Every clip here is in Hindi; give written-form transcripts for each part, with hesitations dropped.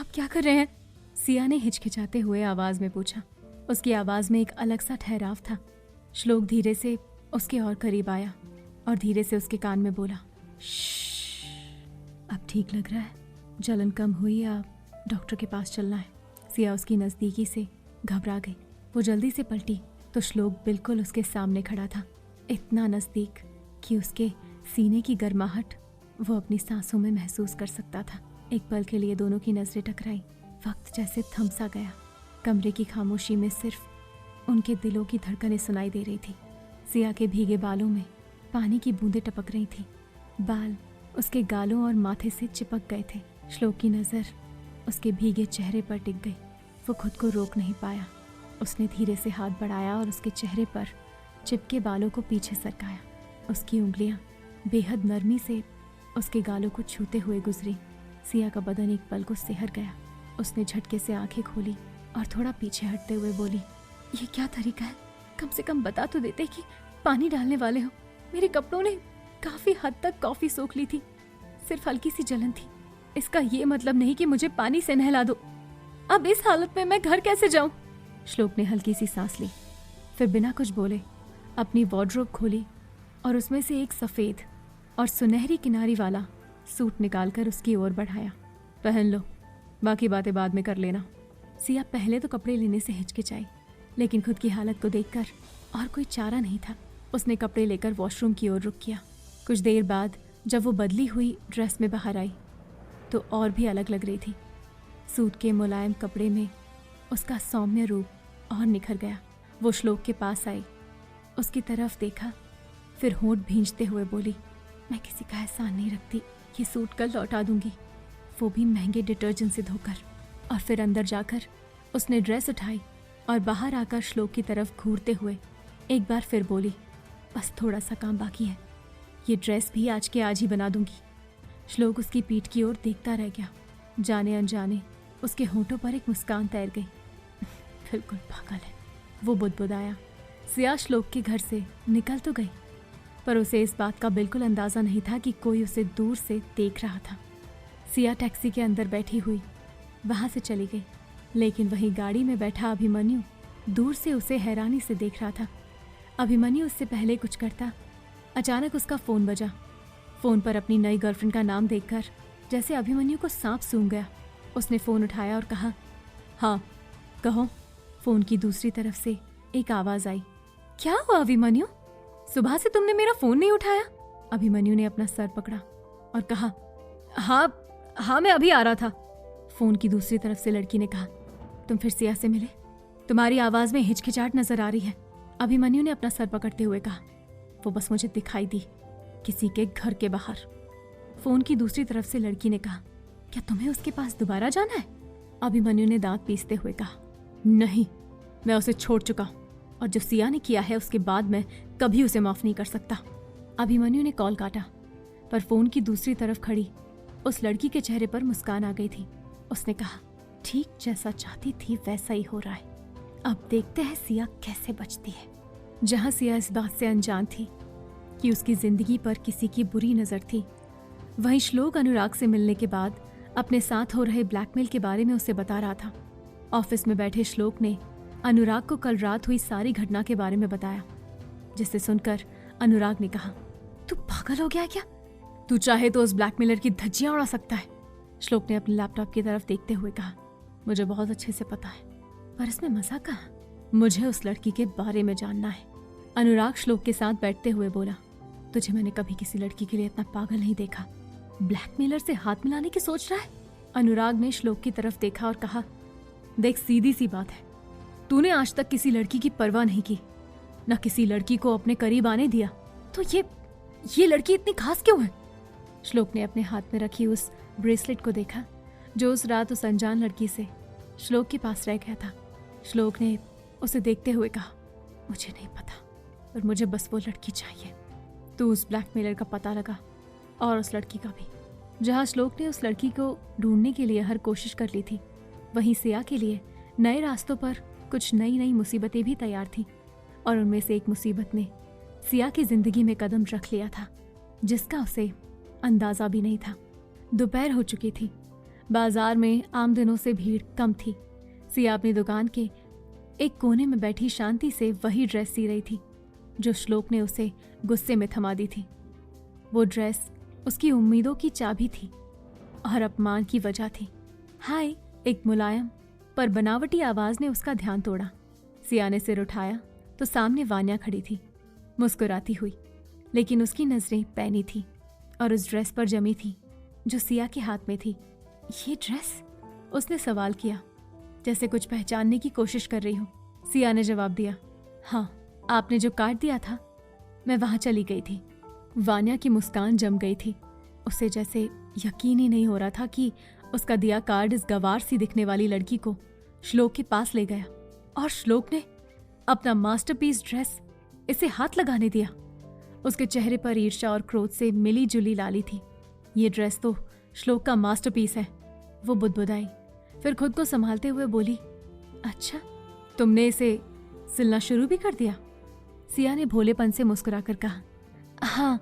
आप क्या कर रहे हैं? सिया ने हिचकिचाते हुए आवाज में पूछा। उसकी आवाज में एक अलग सा ठहराव था। श्लोक धीरे से उसके और करीब आया और धीरे से उसके कान में बोला, श्श्श, अब ठीक लग रहा है? जलन कम हुई या डॉक्टर के पास चलना है? सिया उसकी नज़दीकी से घबरा गई। वो जल्दी से पलटी तो श्लोक बिल्कुल उसके सामने खड़ा था, इतना नज़दीक कि उसके सीने की गर्माहट वो अपनी सांसों में महसूस कर सकता था। एक पल के लिए दोनों की नजरें टकराई। वक्त जैसे थम सा गया। कमरे की खामोशी में सिर्फ उनके दिलों की धड़कनें सुनाई दे रही थी। सिया के भीगे बालों में पानी की बूंदें टपक रही थी। बाल उसके गालों और माथे से चिपक गए थे। श्लोक की नज़र उसके भीगे चेहरे पर टिक गई। वो खुद को रोक नहीं पाया। उसने धीरे से हाथ बढ़ाया और उसके चेहरे पर चिपके बालों को पीछे सरकाया। उसकी उंगलियां बेहद नरमी से उसके गालों को छूते हुए गुजरी। सिया का बदन एक पल को सिहर गया। उसने झटके से आंखें खोली और थोड़ा पीछे हटते हुए बोली, ये क्या तरीका है? कम से कम बता तो देते कि पानी डालने वाले हो। मेरे कपड़ों ने काफी हद तक कॉफी सोख ली थी, सिर्फ हल्की सी जलन थी। इसका ये मतलब नहीं कि मुझे पानी से नहला दो। अब इस हालत में मैं घर कैसे जाऊं? श्लोक ने हल्की सी सांस ली, फिर बिना कुछ बोले अपनी वार्डरोब खोली और उसमें से एक सफेद और सुनहरी किनारी वाला सूट निकालकर उसकी ओर बढ़ाया। पहन लो, बाकी बातें बाद में कर लेना। सिया पहले तो कपड़े लेने से हिचकिचाई, लेकिन खुद की हालत को देखकर और कोई चारा नहीं था। उसने कपड़े लेकर वॉशरूम की ओर रुख किया। कुछ देर बाद जब वो बदली हुई ड्रेस में बाहर आई तो और भी अलग लग रही थी। सूट के मुलायम कपड़े में उसका सौम्य रूप और निखर गया। वो श्लोक के पास आई, उसकी तरफ देखा, फिर होंठ भींचते हुए बोली, मैं किसी का एहसान नहीं रखती, ये सूट कल लौटा दूंगी, वो भी महंगे डिटर्जेंट से धोकर। और फिर अंदर जाकर उसने ड्रेस उठाई और बाहर आकर श्लोक की तरफ घूरते हुए एक बार फिर बोली, बस थोड़ा सा काम बाकी है, ये ड्रेस भी आज के आज ही बना दूंगी। श्लोक उसकी पीठ की ओर देखता रह गया। जाने अनजाने उसके होंठों पर एक मुस्कान तैर गई। बिल्कुल पागल है, वो बुदबुदाया। सिया श्लोक के घर से निकल तो गई, पर उसे इस बात का बिल्कुल अंदाजा नहीं था कि कोई उसे दूर से देख रहा था। सिया टैक्सी के अंदर बैठी हुई वहां से चली गई, लेकिन वहीं गाड़ी में बैठा अभिमन्यु दूर से उसे हैरानी से देख रहा था। अभिमन्यु उससे पहले कुछ करता, अचानक उसका फोन बजा। फोन पर अपनी नई गर्लफ्रेंड का नाम देखकर जैसे अभिमन्यु को सांप सूंघ गया। उसने फोन उठाया और कहा, हाँ कहो। फोन की दूसरी तरफ से एक आवाज आई, क्या हुआ अभिमन्यु? सुबह से तुमने मेरा फोन नहीं उठाया? अभिमन्यु ने अपना सर पकड़ा और कहा, हाँ मैं अभी आ रहा था। फोन की दूसरी तरफ से लड़की ने कहा, तुम फिर सिया से मिले? तुम्हारी आवाज में हिचकिचाहट नजर आ रही है। अभिमन्यु ने अपना सर पकड़ते हुए कहा, वो बस मुझे दिखाई दी किसी के घर के बाहर। फोन की दूसरी तरफ से लड़की ने कहा, क्या तुम्हें उसके पास दोबारा जाना है? अभिमन्यु ने दांत पीसते हुए कहा, नहीं, मैं उसे छोड़ चुका हूं और जो सिया ने किया है उसके बाद मैं कभी उसे माफ नहीं कर सकता। अभिमन्यु ने कॉल काटा, पर फोन की दूसरी तरफ खड़ी उस लड़की के चेहरे पर मुस्कान आ गई थी। उसने कहा, ठीक जैसा चाहती थी वैसा ही हो रहा है। अब देखते हैं सिया कैसे बचती है। जहां सिया इस बात से अनजान थी कि उसकी जिंदगी पर किसी की बुरी नजर थी, वहीं श्लोक अनुराग से मिलने के बाद अपने साथ हो रहे ब्लैकमेल के बारे में उसे बता रहा था। ऑफिस में बैठे श्लोक ने अनुराग को कल रात हुई सारी घटना के बारे में बताया, जिसे सुनकर अनुराग ने कहा, तू पागल हो गया क्या? तू चाहे तो उस ब्लैकमेलर की धज्जियां उड़ा सकता है। श्लोक ने अपने लैपटॉप की तरफ देखते हुए कहा, मुझे बहुत अच्छे से पता है, पर इसमें मजा कहाँ? मुझे उस लड़की के बारे में जानना है। अनुराग श्लोक के साथ बैठते हुए बोला, तुझे मैंने कभी किसी लड़की के लिए इतना पागल नहीं देखा। ब्लैकमेलर से हाथ मिलाने की सोच रहा है? अनुराग ने श्लोक की तरफ देखा और कहा, देख सीधी सी बात है, तूने आज तक किसी लड़की की परवाह नहीं की, न किसी लड़की को अपने करीब आने दिया, तो ये लड़की इतनी खास क्यों है? श्लोक ने अपने हाथ में रखी उस ब्रेसलेट को देखा जो उस रात उस अनजान लड़की से श्लोक के पास रह गया था। श्लोक ने उसे देखते हुए कहा, मुझे नहीं पता, पर मुझे बस वो लड़की चाहिए। तू उस ब्लैकमेलर का पता लगा और उस लड़की का भी। जहां श्लोक ने उस लड़की को ढूंढने के लिए हर कोशिश कर ली थी, वहीं सिया के लिए नए रास्तों पर कुछ नई मुसीबतें भी तैयार थीं, और उनमें से एक मुसीबत ने सिया की जिंदगी में कदम रख लिया था, जिसका उसे अंदाजा भी नहीं था। दोपहर हो चुकी थी। बाजार में आम दिनों से भीड़ कम थी। सिया अपनी दुकान के एक कोने में बैठी शांति से वही ड्रेस सी रही थी जो श्लोक ने उसे गुस्से में थमा दी थी। वो ड्रेस उसकी उम्मीदों की चाबी थी और अपमान की वजह थी। हाय, एक मुलायम पर बनावटी आवाज ने उसका ध्यान तोड़ा। सिया ने सिर उठाया तो सामने वान्या खड़ी थी, मुस्कुराती हुई, लेकिन उसकी नजरें पैनी थी और उस ड्रेस पर जमी थी जो सिया के हाथ में थी। ये ड्रेस? उसने सवाल किया, जैसे कुछ पहचानने की कोशिश कर रही हो। सिया ने जवाब दिया, हाँ, आपने जो काट दिया था मैं वहां चली गई थी। वान्या की मुस्कान जम गई थी। उसे जैसे यकीन ही नहीं हो रहा था कि उसका दिया कार्ड इस गवार सी दिखने वाली लड़की को श्लोक के पास ले गया और श्लोक ने अपना मास्टरपीस ड्रेस इसे हाथ लगाने दिया। उसके चेहरे पर ईर्ष्या और क्रोध से मिली जुली लाली थी। ये ड्रेस तो श्लोक का मास्टरपीस है, वो बुदबुदाई, फिर खुद को संभालते हुए बोली, अच्छा, तुमने इसे सिलना शुरू भी कर दिया? सिया ने भोलेपन से मुस्कुराकर कहा, हाँ,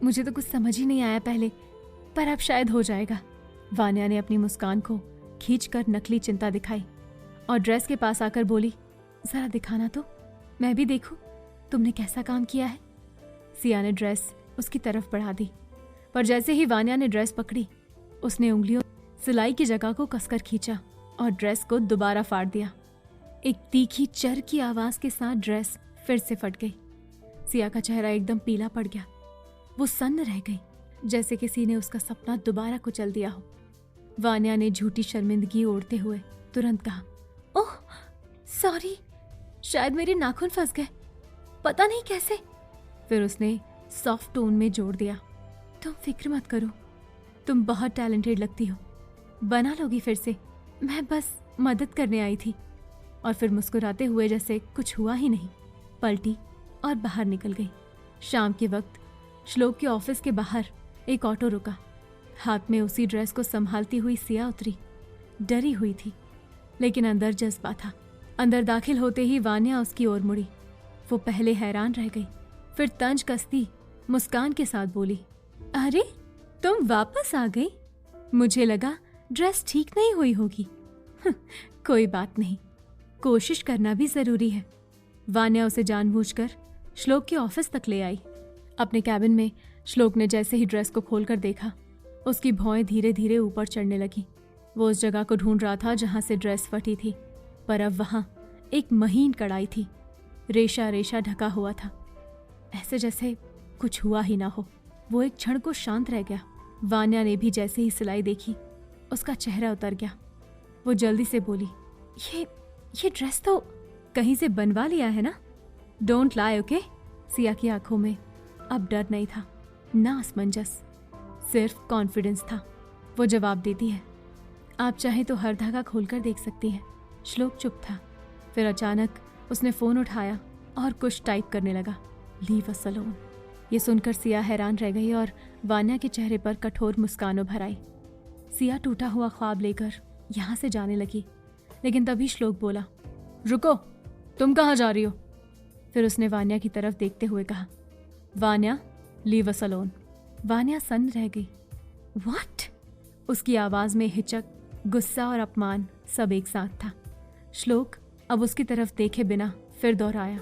मुझे तो कुछ समझ ही नहीं आया पहले, पर अब शायद हो जाएगा। वान्या ने अपनी मुस्कान को खींचकर नकली चिंता दिखाई और ड्रेस के पास आकर बोली, जरा दिखाना तो, मैं भी देखूं तुमने कैसा काम किया है। सिया ने ड्रेस उसकी तरफ बढ़ा दी, पर जैसे ही वान्या ने ड्रेस पकड़ी, उसने उंगलियों सिलाई की जगह को कसकर खींचा और ड्रेस को दोबारा फाड़ दिया। एक तीखी चर की आवाज के साथ ड्रेस फिर से फट गई। सिया का चेहरा एकदम पीला पड़ गया। वो सन्न रह गई, जैसे किसी ने उसका सपना दोबारा कुचल दिया हो। वान्या ने झूठी शर्मिंदगी ओढ़ते हुए तुरंत कहा, ओह सॉरी, शायद मेरे नाखून फंस गए, पता नहीं कैसे। फिर उसने सॉफ्ट टोन में जोड़ दिया, तुम फिक्र मत करो, तुम बहुत टैलेंटेड लगती हो, बना लोगी फिर से, मैं बस मदद करने आई थी। और फिर मुस्कुराते हुए जैसे कुछ हुआ ही नहीं पलटी और बाहर निकल गई। शाम के वक्त श्लोक के ऑफिस के बाहर एक ऑटो रुका। हाथ में उसी ड्रेस को संभालती हुई सिया उतरी। डरी हुई थी, लेकिन अंदर जज्बा था। अंदर दाखिल होते ही वान्या उसकी ओर मुड़ी। वो पहले हैरान रह गई, फिर तंज कसती मुस्कान के साथ बोली, अरे तुम वापस आ गई, मुझे लगा ड्रेस ठीक नहीं हुई होगी। कोई बात नहीं, कोशिश करना भी जरूरी है। वान्या उसे जानबूझकर श्लोक के ऑफिस तक ले आई। अपने कैबिन में श्लोक ने जैसे ही ड्रेस को खोलकर देखा, उसकी भौएं धीरे धीरे ऊपर चढ़ने लगी। वो उस जगह को ढूंढ रहा था जहां से ड्रेस फटी थी, पर अब वहां एक महीन कढ़ाई थी, रेशा रेशा ढका हुआ था, ऐसे जैसे कुछ हुआ ही ना हो। वो एक क्षण को शांत रह गया। वान्या ने भी जैसे ही सिलाई देखी, उसका चेहरा उतर गया। वो जल्दी से बोली, ये ड्रेस तो कहीं से बनवा लिया है ना? Don't lie, okay? सिया की आंखों में अब डर नहीं था, ना असमंजस, सिर्फ कॉन्फिडेंस था। वो जवाब देती है, आप चाहे तो हर धागा खोलकर देख सकती हैं। श्लोक चुप था, फिर अचानक उसने फोन उठाया और कुछ टाइप करने लगा, लीव अस अलोन। ये सुनकर सिया हैरान रह गई और वान्या के चेहरे पर कठोर मुस्कान उभर आई। सिया टूटा हुआ ख्वाब लेकर यहाँ से जाने लगी, लेकिन तभी श्लोक बोला, रुको, तुम कहाँ जा रही हो? फिर उसने वान्या की तरफ देखते हुए कहा, Vanya, leave us alone. Vanya सन्न रह गई। व्हाट? उसकी आवाज में हिचक, गुस्सा और अपमान सब एक साथ था। श्लोक अब उसकी तरफ देखे बिना फिर दोहराया,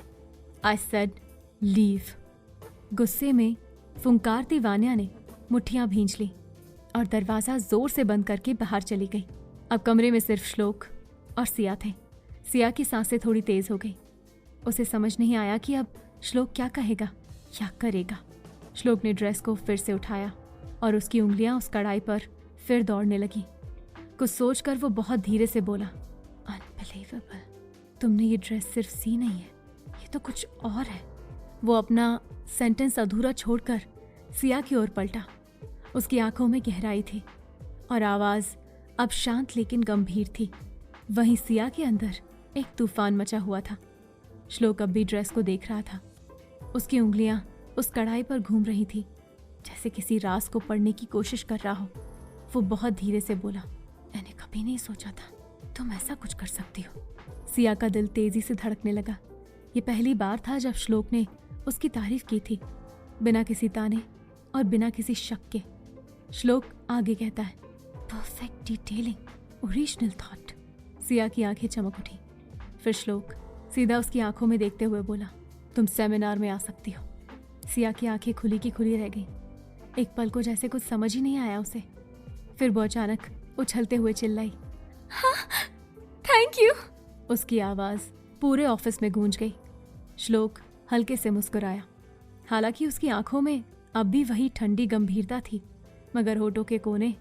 आई सेड लीव। गुस्से में फुंकारती वान्या ने मुट्ठियां भींच ली और दरवाजा जोर से बंद करके बाहर चली गई। अब कमरे में सिर्फ श्लोक और सिया थे। सिया की सांसें थोड़ी तेज हो गई। उसे समझ नहीं आया कि अब श्लोक क्या कहेगा, क्या करेगा। श्लोक ने ड्रेस को फिर से उठाया और उसकी उंगलियां उस कढ़ाई पर फिर दौड़ने लगी। कुछ सोचकर वो बहुत धीरे से बोला, अनबिलीवेबल, तुमने ये ड्रेस सिर्फ सी नहीं है, ये तो कुछ और है। वो अपना सेंटेंस अधूरा छोड़कर सिया की ओर पलटा। उसकी आंखों में गहराई थी और आवाज अब शांत लेकिन गंभीर थी। वहीं सिया के अंदर एक तूफान मचा हुआ था। श्लोक अब भी ड्रेस को देख रहा था। उसकी उंगलियां उस कढ़ाई पर घूम रही थी, जैसे किसी राज को पढ़ने की कोशिश कर रहा हो। वो बहुत धीरे से बोला, मैंने कभी नहीं सोचा था तुम ऐसा कुछ कर सकती हो। सिया का दिल तेजी से धड़कने लगा। ये पहली बार था जब श्लोक ने उसकी तारीफ की थी, बिना किसी ताने और बिना किसी शक के। श्लोक आगे कहता है, perfect detailing, original thought. Siya की आंखें चमक उठी। फिर श्लोक सीधा उसकी आंखों में देखते हुए बोला, तुम सेमिनार में आ सकती हो। सिया की आंखें खुली की खुली रह गई। एक पल को जैसे कुछ समझ ही नहीं आया उसे। फिर वो अचानक उछलते हुए चिल्लाई, हाँ, थैंक यू। उसकी आवाज पूरे ऑफिस में गूंज गई। श्लोक हल्के से मुस्कुराया। हालांकि उसकी आंखों में अब भी वही ठंडी गंभीरता थी, मगर होठों के कोने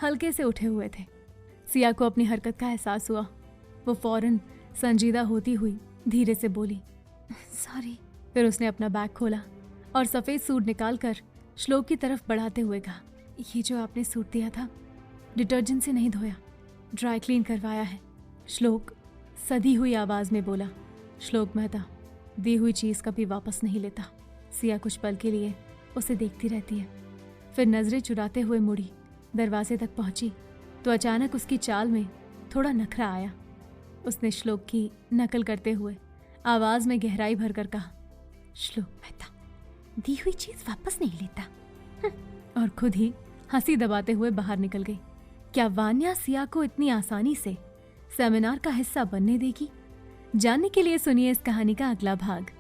हल्के से उठे हुए थे। सिया को अपनी हरकत का एहसास हुआ। वो फौरन संजीदा होती हुई धीरे से बोली, सॉरी। फिर उसने अपना बैग खोला और सफेद सूट निकालकर श्लोक की तरफ बढ़ाते हुए कहा, ये जो आपने सूट दिया था डिटर्जेंट से नहीं धोया, ड्राई क्लीन करवाया है। श्लोक सधी हुई आवाज में बोला, श्लोक मेहता दी हुई चीज कभी वापस नहीं लेता। सिया कुछ पल के लिए उसे देखती रहती है, फिर नजरें चुराते हुए मुड़ी। दरवाजे तक पहुंची तो अचानक उसकी चाल में थोड़ा नखरा आया। उसने श्लोक की नकल करते हुए आवाज में गहराई भरकर कहा, श्लोक मेहता दी हुई चीज वापस नहीं लेता। और खुद ही हंसी दबाते हुए बाहर निकल गई। क्या वान्या सिया को इतनी आसानी से सेमिनार का हिस्सा बनने देगी? जानने के लिए सुनिए इस कहानी का अगला भाग।